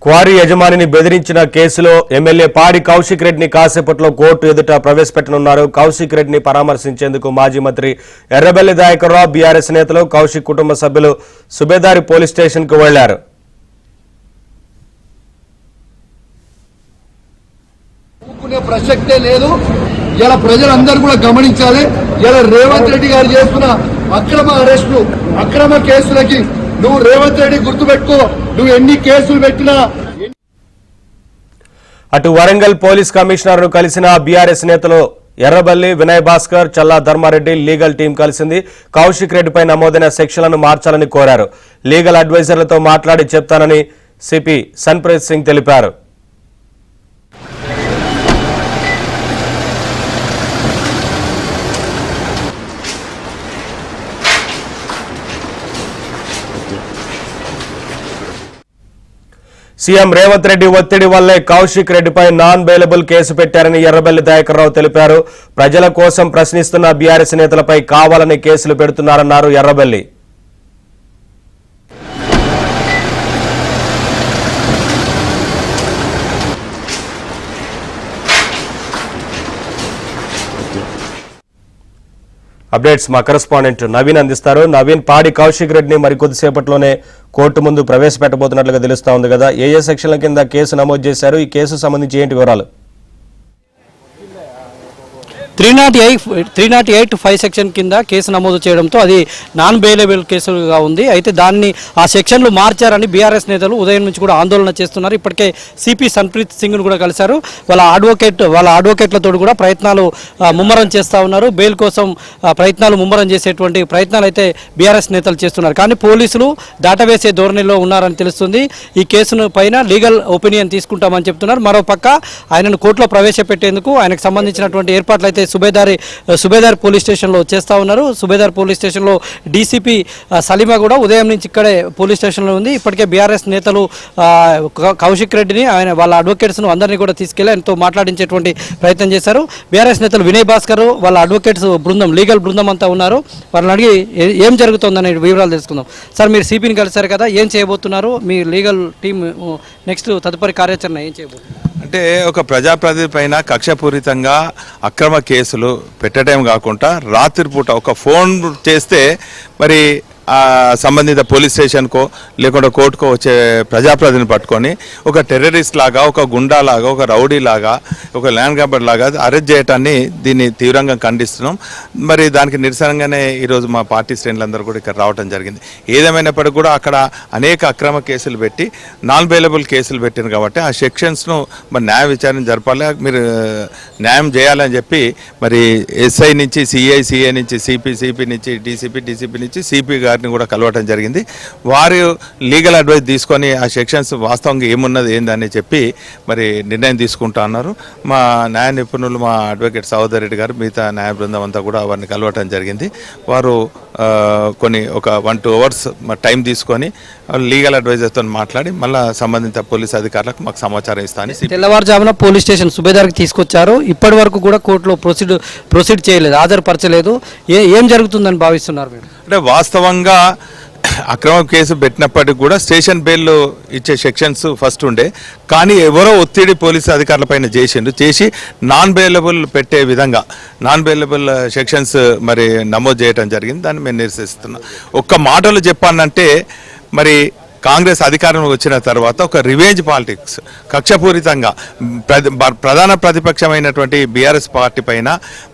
Quarry యజమానిని బెదిరించిన కేసులో ఎమ్మెల్యే పాడి కౌశిక్ రెడ్డిని కాసేపట్లో కోర్టు ఎదుట ప్రవేశపెట్టనున్నారు. కౌశిక్ రెడ్డిని పరామర్శించేందుకు మాజీ మంత్రి ఎర్రబెల్లి దయాకర్రావు, బీఆర్ఎస్ నేతలు, కౌశిక్ కుటుంబ సభ్యులు సుబేదారి పోలీస్ స్టేషన్ కు వెళ్లారు. ప్రసక్తే లేదు. ఇలా ప్రజలందరూ కూడా గమనించాలి. ఇలా రేవంత్ రెడ్డి గారు చేస్తున్న అక్రమ అరెస్టులు, అక్రమ కేసులకి నువ్వు రేవంత్ రెడ్డి గుర్తుపెట్టుకో, నువ్వు ఎన్ని కేసులు పెట్టినా. అటు వరంగల్ పోలీస్ కమిషనర్ ను కలిసిన బీఆర్ఎస్ నేతలు ఎర్రబల్లి, వినయ్ భాస్కర్, చల్లా ధర్మారెడ్డి లీగల్ టీం కలిసింది. కౌశిక్ రెడ్డిపై నమోదైన సెక్షన్లను మార్చాలని కోరారు. లీగల్ అడ్వైజర్లతో మాట్లాడి చెప్తానని సిపి సన్ప్రీత్ సింగ్ తెలిపారు. సీఎం రేవంత్ రెడ్డి ఒత్తిడి వల్లే కౌశిక్ రెడ్డిపై నాన్ బెయిలబుల్ కేసు పెట్టారని ఎర్రబెల్లి దయాకర్రావు తెలిపారు. ప్రజల కోసం ప్రశ్నిస్తున్న బీఆర్ఎస్ నేతలపై కావాలని కేసులు పెడుతున్నారన్నారు ఎర్రబెల్లి. అప్డేట్స్ మా కరెస్పాండెంట్ నవీన్ అందిస్తారు. నవీన్, పాడి కౌశిక్ రెడ్డిని మరికొద్దిసేపట్లోనే కోర్టు ముందు ప్రవేశపెట్టబోతున్నట్లుగా తెలుస్తా ఉంది కదా, ఏ సెక్షన్ల కింద కేసు నమోదు చేశారు? ఈ కేసు సంబంధించి ఏంటి వివరాలు? 308(5) సెక్షన్ కింద కేసు నమోదు చేయడంతో అది నాన్ బెయిలబుల్ కేసుగా ఉంది. అయితే దాన్ని ఆ సెక్షన్లు మార్చారని బీఆర్ఎస్ నేతలు ఉదయం నుంచి కూడా ఆందోళన చేస్తున్నారు. ఇప్పటికే సిపి సన్ప్రీత్ సింగ్ను కూడా కలిశారు. వాళ్ళ అడ్వకేట్లతో కూడా ప్రయత్నాలు ముమ్మరం చేస్తూ ఉన్నారు. బెయిల్ కోసం ప్రయత్నాలు ముమ్మరం చేసేటువంటి ప్రయత్నాలు అయితే బీఆర్ఎస్ నేతలు చేస్తున్నారు. కానీ పోలీసులు దాటవేసే ధోరణిలో ఉన్నారని తెలుస్తుంది. ఈ కేసును పైన లీగల్ ఒపీనియన్ తీసుకుంటామని చెప్తున్నారు. మరోపక్క ఆయనను కోర్టులో ప్రవేశపెట్టేందుకు ఆయనకు సంబంధించినటువంటి ఏర్పాట్లు అయితే సుబేదారి పోలీస్ స్టేషన్లో చేస్తూ ఉన్నారు. సుబేదార్ పోలీస్ స్టేషన్లో డీసీపీ సలీమా కూడా ఉదయం నుంచి ఇక్కడే పోలీస్ స్టేషన్లో ఉంది. ఇప్పటికే బీఆర్ఎస్ నేతలు కౌశిక్ రెడ్డిని, ఆయన వాళ్ళ అడ్వకేట్స్ను అందరినీ కూడా తీసుకెళ్లి ఆయనతో మాట్లాడించేటువంటి ప్రయత్నం చేశారు. బీఆర్ఎస్ నేతలు వినయ్ భాస్కర్, వాళ్ళ అడ్వకేట్స్ బృందం, లీగల్ బృందం అంతా ఉన్నారు. వాళ్ళని అడిగి ఏం జరుగుతుందనే వివరాలు తెలుసుకుందాం. సార్, మీరు సిపిని కలిశారు కదా, ఏం చేయబోతున్నారు? మీ లీగల్ టీం నెక్స్ట్ తదుపరి కార్యాచరణ ఏం చేయబోతున్నారు? అంటే ఒక ప్రజాప్రతినిధి పైన కక్షపూరితంగా అక్రమ కేసులు పెట్టడం కాకుండా రాత్రిపూట ఒక ఫోన్ చేస్తే మరి సంబంధిత పోలీస్ స్టేషన్కో లేకుంటే కోర్టుకో వచ్చే ప్రజాప్రతిని పట్టుకొని ఒక టెర్రరిస్ట్ లాగా, ఒక గుండా లాగా, ఒక రౌడీ లాగా, ఒక ల్యాండ్ గ్రాబర్ లాగా అరెస్ట్ చేయటాన్ని దీన్ని తీవ్రంగా ఖండిస్తున్నాం. మరి దానికి నిరసనగానే ఈరోజు మా పార్టీ శ్రేణులందరూ కూడా ఇక్కడ రావడం జరిగింది. ఏదేమైనప్పటికీ కూడా అక్కడ అనేక అక్రమ కేసులు పెట్టి నాన్ బెయిలబుల్ కేసులు పెట్టినారు కాబట్టి ఆ సెక్షన్స్ను మరి న్యాయ విచారణ జరపాలి, మీరు న్యాయం చేయాలని చెప్పి మరి ఎస్ఐ నుంచి సిఐ నుంచి సిపి నుంచి డీసీపీ నుంచి సిపి గారిని కూడా కలవటం జరిగింది. వారు లీగల్ అడ్వైస్ తీసుకొని ఆ సెక్షన్స్ వాస్తవంగా ఏమున్నది ఏందని చెప్పి మరి నిర్ణయం తీసుకుంటా అన్నారు. మా న్యాయ నిపుణులు, మా అడ్వకేట్ సహోదర్ రెడ్డి గారు, మిగతా న్యాయ బృందం అంతా కూడా వారిని కలవటం జరిగింది. వారు ఒక 1-2 అవర్స్ టైం తీసుకొని లీగల్ అడ్వైజర్తో మాట్లాడి మళ్ళీ సంబంధిత పోలీస్ అధికారులకు మాకు సమాచారం ఇస్తాను. తెల్లవారుజామున పోలీస్ స్టేషన్ సుబేదార్కి తీసుకొచ్చారు. ఇప్పటి వరకు కూడా కోర్టులో ప్రొసీడ్ చేయలేదు, హాజరుపరచలేదు. ఏం జరుగుతుందని భావిస్తున్నారు మీరు? అంటే వాస్తవంగా అక్రమ కేసు పెట్టినప్పటికీ కూడా స్టేషన్ బెయిల్ ఇచ్చే సెక్షన్స్ ఫస్ట్ ఉండే, కానీ ఎవరో ఒత్తిడి పోలీసు అధికారులపైన చేసి నాన్ బెయిలబుల్ పెట్టే విధంగా నాన్ బెయిలబుల్ సెక్షన్స్ మరి నమోదు చేయడం జరిగింది. దాన్ని మేము నిరసిస్తున్నాం. ఒక్క మాటలు చెప్పానంటే మరి కాంగ్రెస్ అధికారం వచ్చిన తర్వాత ఒక రివెంజ్ పాలిటిక్స్, కక్షపూరితంగా ప్రధాన ప్రతిపక్షమైనటువంటి బీఆర్ఎస్ పార్టీ పైన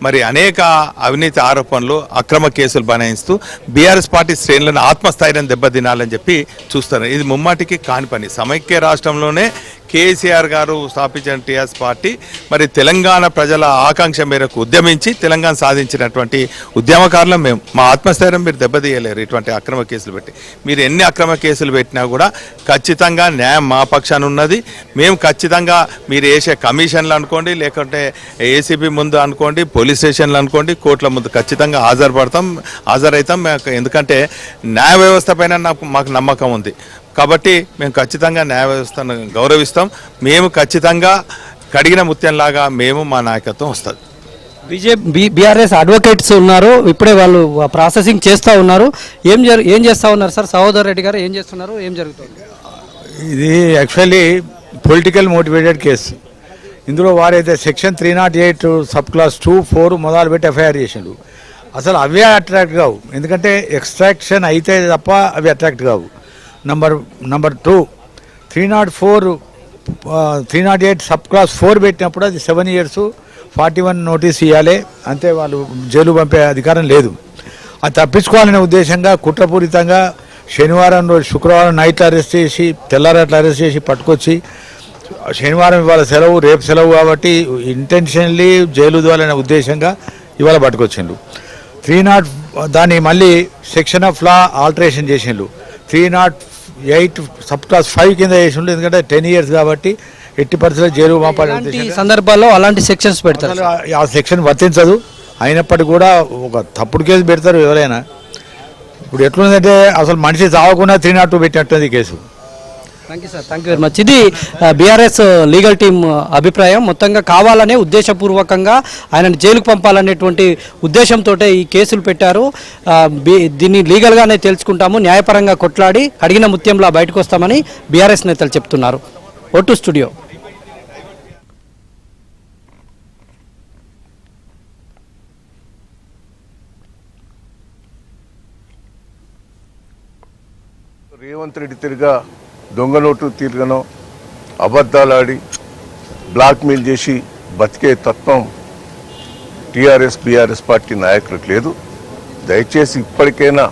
మరి అనేక అవినీతి ఆరోపణలు, అక్రమ కేసులు బనాయిస్తూ బీఆర్ఎస్ పార్టీ శ్రేణులను ఆత్మస్థైర్యం దెబ్బతినాలని చెప్పి చూస్తారు. ఇది ముమ్మాటికి కాని పని. సమైక్య రాష్ట్రంలోనే కేసీఆర్ గారు స్థాపించిన టీఆర్ఎస్ పార్టీ మరి తెలంగాణ ప్రజల ఆకాంక్ష మేరకు ఉద్యమించి తెలంగాణ సాధించినటువంటి ఉద్యమకారులు మేము. మా ఆత్మస్థైర్యం మీరు దెబ్బతీయలేరు ఇటువంటి అక్రమ కేసులు పెట్టి. మీరు ఎన్ని అక్రమ కేసులు పెట్టినా కూడా ఖచ్చితంగా న్యాయం మా పక్షాన ఉన్నది. మేము ఖచ్చితంగా మీరు వేసే కమిషన్లు అనుకోండి, లేకుంటే ఏసీబీ ముందు అనుకోండి, పోలీస్ స్టేషన్లు అనుకోండి, కోర్టుల ముందు ఖచ్చితంగా హాజరవుతాం. ఎందుకంటే న్యాయ వ్యవస్థ పైన మాకు నమ్మకం ఉంది కాబట్టి మేము ఖచ్చితంగా న్యాయ వ్యవస్థను గౌరవిస్తాం. మేము ఖచ్చితంగా కడిగిన ముత్యంలాగా మేము మా నాయకత్వం వస్తుంది. బీఆర్ఎస్ అడ్వకేట్స్ ఉన్నారు, ఇప్పుడే వాళ్ళు ప్రాసెసింగ్ చేస్తూ ఉన్నారు. ఏం చేస్తూ ఉన్నారు సార్? సహోదర్ రెడ్డి గారు ఏం చేస్తున్నారు? ఏం జరుగుతుంది? ఇది యాక్చువల్లీ పొలిటికల్ మోటివేటెడ్ కేసు. ఇందులో వారైతే సెక్షన్ 308 సబ్ క్లాస్ 2, 4 మొదలు పెట్టి ఎఫ్ఐఆర్ చేసిండు. అసలు అవే అట్రాక్ట్ కావు, ఎందుకంటే ఎక్స్ట్రాక్షన్ అయితే తప్ప అవి అట్రాక్ట్ కావు. నంబర్ 2 308 సబ్ క్లాస్ 4 పెట్టినప్పుడు అది 7 years 41 నోటీస్ ఇవ్వాలి, అంతే, వాళ్ళు జైలు పంపే అధికారం లేదు. అది తప్పించుకోవాలనే ఉద్దేశంగా కుట్రపూరితంగా శనివారం రోజు శుక్రవారం నైట్ అరెస్ట్ చేసి తెల్లారట్లు అరెస్ట్ చేసి పట్టుకొచ్చి శనివారం ఇవాళ సెలవు, రేపు సెలవు కాబట్టి ఇంటెన్షనల్లీ జైలు దోయాలనే ఉద్దేశంగా ఇవాళ పట్టుకొచ్చిండు. 308 దాన్ని మళ్ళీ సెక్షన్ ఆఫ్ లా ఆల్టరేషన్ చేసిండు. 308 సబ్ క్లాస్ 5 కింద చేసిండు, ఎందుకంటే 10 years కాబట్టి ఎట్టి పరిస్థితుల్లో జైలు పంపాలి. సందర్భాల్లో అలాంటి సెక్షన్స్ పెడతారు. ఆ సెక్షన్ వర్తించదు. అయినప్పటికీ కూడా ఒక తప్పుడు కేసు పెడతారు ఎవరైనా. ఇప్పుడు ఎట్లుందంటే అసలు మనిషి చావకుండా 302 పెట్టినట్టుంది case. Thank you sir, thank you very much. ఇది బీఆర్ఎస్ లీగల్ టీం అభిప్రాయం. మొత్తంగా కావాలనే ఉద్దేశపూర్వకంగా ఆయనను జైలుకు పంపాలనేటువంటి ఉద్దేశంతో ఈ కేసులు పెట్టారు. దీన్ని లీగల్గానే తెలుసుకుంటాము, న్యాయపరంగా కొట్లాడి అడిగిన ముత్యంలా బయటకు వస్తామని బీఆర్ఎస్ నేతలు చెప్తున్నారు. Vote studio. రేవంత్ రెడ్డి తిరిగా దొంగ నోటు తిరగనో అబద్ధాలాడి బ్లాక్మెయిల్ చేసి బతికే తత్వం టీఆర్ఎస్ బీఆర్ఎస్ పార్టీ నాయకులకు లేదు. దయచేసి ఇప్పటికైనా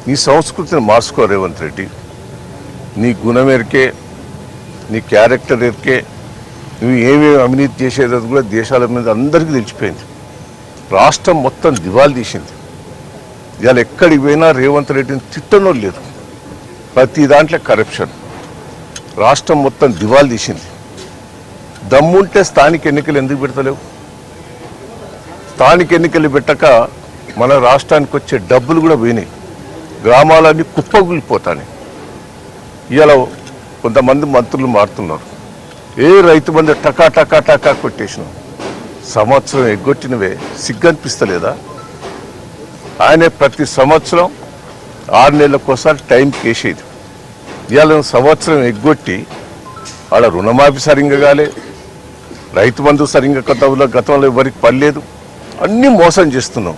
నీ సంస్కృతిని మార్చుకో రేవంత్ రెడ్డి. నీ గుణం ఎరికే, నీ క్యారెక్టర్ ఎరికే, నువ్వు ఏమేమి అవినీతి చేసేది కూడా దేశాల మీద అందరికీ తెలిసిపోయింది. రాష్ట్రం మొత్తం దివాళా తీసింది. ఇవాళ ఎక్కడికి పోయినా రేవంత్ రెడ్డిని తిట్టనో లేదు. ప్రతి దాంట్లో కరప్షన్. రాష్ట్రం మొత్తం దివాళా తీసింది. దమ్ముంటే స్థానిక ఎన్నికలు ఎందుకు పెడతలేవు? స్థానిక ఎన్నికలు పెట్టక మన రాష్ట్రానికి వచ్చే డబ్బులు కూడా పోయినాయి. గ్రామాలన్నీ కుప్పగులిపోతాయి. ఇవాళ కొంతమంది మంత్రులు మారుతున్నారు. ఏ రైతు బంధు టకా టకా టకా కొట్టేసినాం. సంవత్సరం ఎగ్గొట్టినవే సిగ్గనిపిస్తలేదా? ఆయనే ప్రతి సంవత్సరం 6 నెలలకోసారి టైం కేసేది. ఇవాళ సంవత్సరం ఎగ్గొట్టి ఆడ రుణమాఫీ సరిగ్గా కాలే, రైతు బంధు సరిగ్గా గతంలో ఎవరికి పర్లేదు, అన్నీ మోసం చేస్తున్నాం.